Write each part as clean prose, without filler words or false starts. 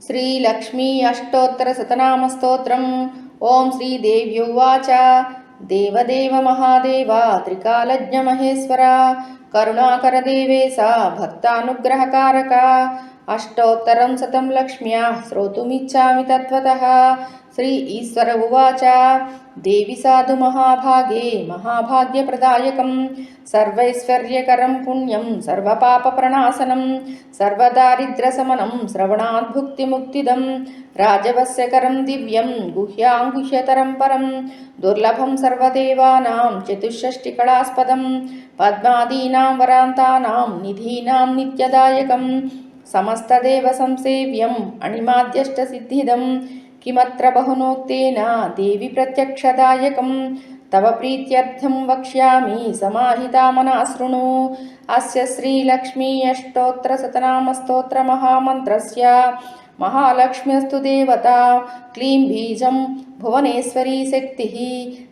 श्रीलक्ष्मी अष्टोत्तरशतनामस्तोत्रम्। ओं श्रीदेव्युवाच देवदेव महादेव त्रिकालज्ञमहेश्वर करुणाकर देवेशा भक्तानुग्रहकारक अष्टोत्तरं शतं लक्ष्म्या श्रोतुमिच्छामि तत्त्वतः। श्री ईश्वर उवाच देवि साधु महाभागे महाभाग्यप्रदायकं सर्वैश्वर्यकरं पुण्यं सर्वपापप्रणाशनं सर्वदारिद्र्यशमनं श्रवणात् भुक्तिमुक्तिदं राजवस्यकरं दिव्यं गुह्याङ्गुह्यतरं परं दुर्लभं सर्वदेवानां चतुष्षष्टिकलास्पदं पद्मादीनां वरान्तानां निधीनां नित्यदायकं समस्तदेवसंसेव्यम् अणिमाद्यष्टसिद्धिदं किमत्र बहुनोक्तेन देवि प्रत्यक्षदायकं तव प्रीत्यर्थं वक्ष्यामि समाहिता मना शृणु। अस्य श्रीलक्ष्मी अष्टोत्तरशतनामस्तोत्रमहामन्त्रस्य महालक्ष्म्यस्तु देवता क्लीं बीजं भुवनेश्वरी शक्तिः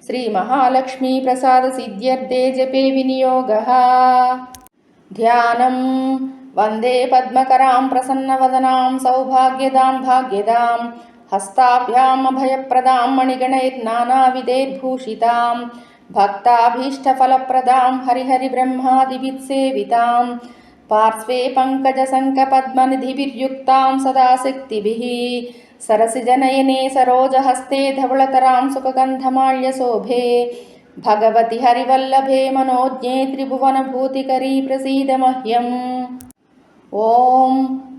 श्रीमहालक्ष्मी प्रसादसिद्ध्यर्थे जपे विनियोगः। ध्यानं वन्दे पद्मकरां प्रसन्नवदनां सौभाग्यदां भाग्यदां हस्ताभ्यामभयप्रदां मणिगणैर्नानाविधैर्भूषितां भक्ताभीष्टफलप्रदां हरिहरिब्रह्मादिभिस्सेवितां पार्श्वे पङ्कजशङ्खपद्मनिधिभिर्युक्तां सदा शक्तिभिः सरसिजनयने सरोजहस्ते धवळतरां सुखगन्धमाल्यशोभे भगवति हरिवल्लभे मनोज्ञे त्रिभुवनभूतिकरी प्रसीद मह्यम्। ॐ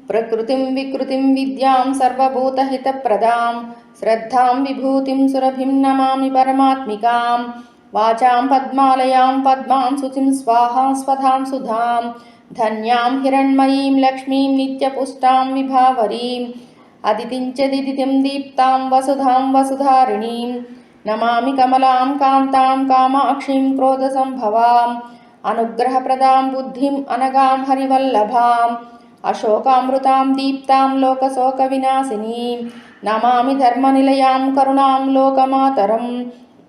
प्रकृतिं विकृतिं विद्यां सर्वभूतहितप्रदां श्रद्धां विभूतिं सुरभिं नमामि परमात्मिकां वाचां पद्मालयां पद्मां शुचिं स्वाहा स्वधां सुधां धन्यां हिरण्मयीं लक्ष्मीं नित्यपुष्टां विभावरीम् अदितिं च दिदितिं दीप्तां वसुधां वसुधारिणीं नमामि कमलां कान्तां कामाक्षीं क्रोधसम्भवाम् अनुग्रहप्रदां बुद्धिम् अनगां हरिवल्लभाम् अशोकामृतां दीप्तां लोकशोकविनाशिनीं नमामि धर्मनिलयां करुणां लोकमातरं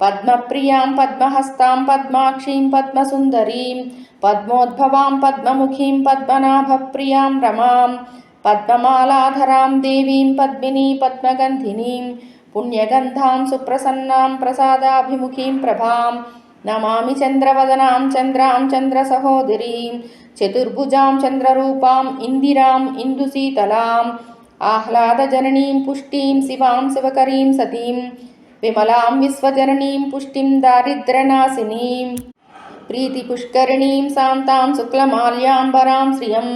पद्मप्रियां पद्महस्तां पद्माक्षीं पद्मसुन्दरीं पद्मोद्भवां पद्ममुखीं पद्मनाभप्रियां रमां पद्ममालाधरां देवीं पद्मिनी पद्मगन्धिनीं पुण्यगन्धां सुप्रसन्नां प्रसादाभिमुखीं प्रभां नमामि चन्द्रवदनां चन्द्रां चन्द्रसहोदरीं चतुर्भुजां चन्द्ररूपां इन्दिरां इन्दुशीतलाम् आह्लादजननीं पुष्टिं शिवां शिवकरीं सतीं विमलां विश्वजननीं पुष्टिं दारिद्र्यनाशिनीं प्रीतिपुष्करिणीं शान्तां शुक्लमाल्याम्बरां श्रियं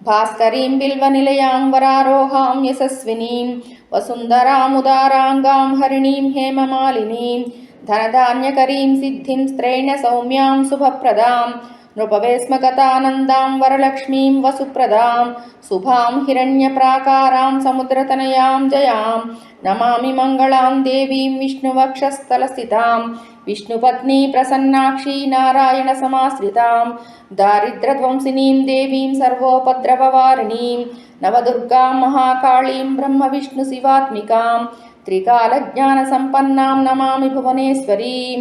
भास्करीं बिल्वनिलयां वरारोहां यशस्विनीं वसुन्धरामुदाराङ्गां हरिणीं हेममालिनीं धनधान्यकरीं सिद्धिं स्त्रैणसौम्यां शुभप्रदां नृपवेश्मगतानन्दां वरलक्ष्मीं वसुप्रदां शुभां हिरण्यप्राकारां समुद्रतनयां जयां नमामि मङ्गलां देवीं विष्णुवक्षस्थलस्थितां विष्णुपत्नी प्रसन्नाक्षी नारायणसमाश्रितां दारिद्र्यध्वंसिनीं देवीं सर्वोपद्रववारिणीं नवदुर्गां महाकाळीं ब्रह्मविष्णुशिवात्मिकां त्रिकालज्ञानसम्पन्नां नमामि भुवनेश्वरीं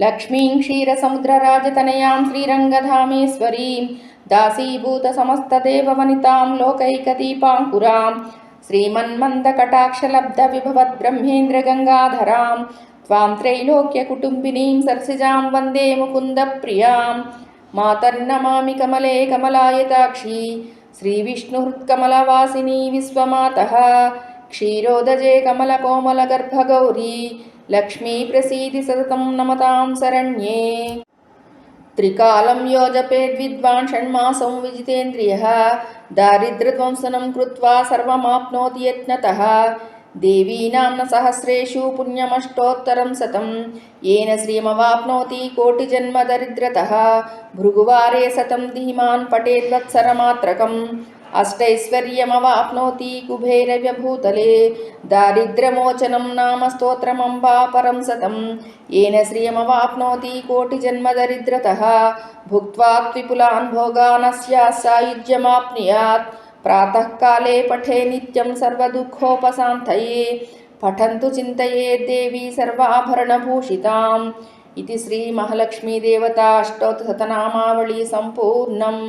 लक्ष्मीं क्षीरसमुद्रराजतनयां श्रीरङ्गधामेश्वरीं दासीभूतसमस्तदेववनितां लोकैकदीपाङ्कुरां श्रीमन्मन्दकटाक्षलब्धविभवद्ब्रह्मेन्द्रगङ्गाधरां त्वां त्रैलोक्यकुटुम्बिनीं सरसिजां वन्दे मुकुन्दप्रियां मातर्नमामि कमले कमलायताक्षी श्रीविष्णुहृत्कमलवासिनी विश्वमातः क्षीरोदजे कमलकोमलगर्भगौरी लक्ष्मी प्रसीदि सततं नमतां शरण्ये। त्रिकालं यो जपेद्विद्वान् षण्मासं विजितेन्द्रियः दारिद्र्यध्वंसनं कृत्वा सर्वमाप्नोति यत्नतः देवीनां न सहस्रेषु पुण्यमष्टोत्तरं शतं येन श्रियमवाप्नोति कोटिजन्मदरिद्रतः भृगुवारे शतं धीमान् पठेद्वत्सरमात्रकम् अष्टैश्वर्यमवाप्नोति कुबेरव्यभूतले दारिद्र्यमोचनं नाम स्तोत्रमम्बा परं शतं येन श्रियमवाप्नोति कोटिजन्मदरिद्रतः भुक्त्वा विपुलान् भोगानस्या सायुज्यमाप्नुयात् प्रातःकाले पठे नित्यं सर्वदुःखोपशान्तये पठन्तु चिन्तयेत् देवी सर्वाभरणभूषिताम् इति श्री महालक्ष्मी देवता अष्टोत्तरशतनामावली सम्पूर्णम्।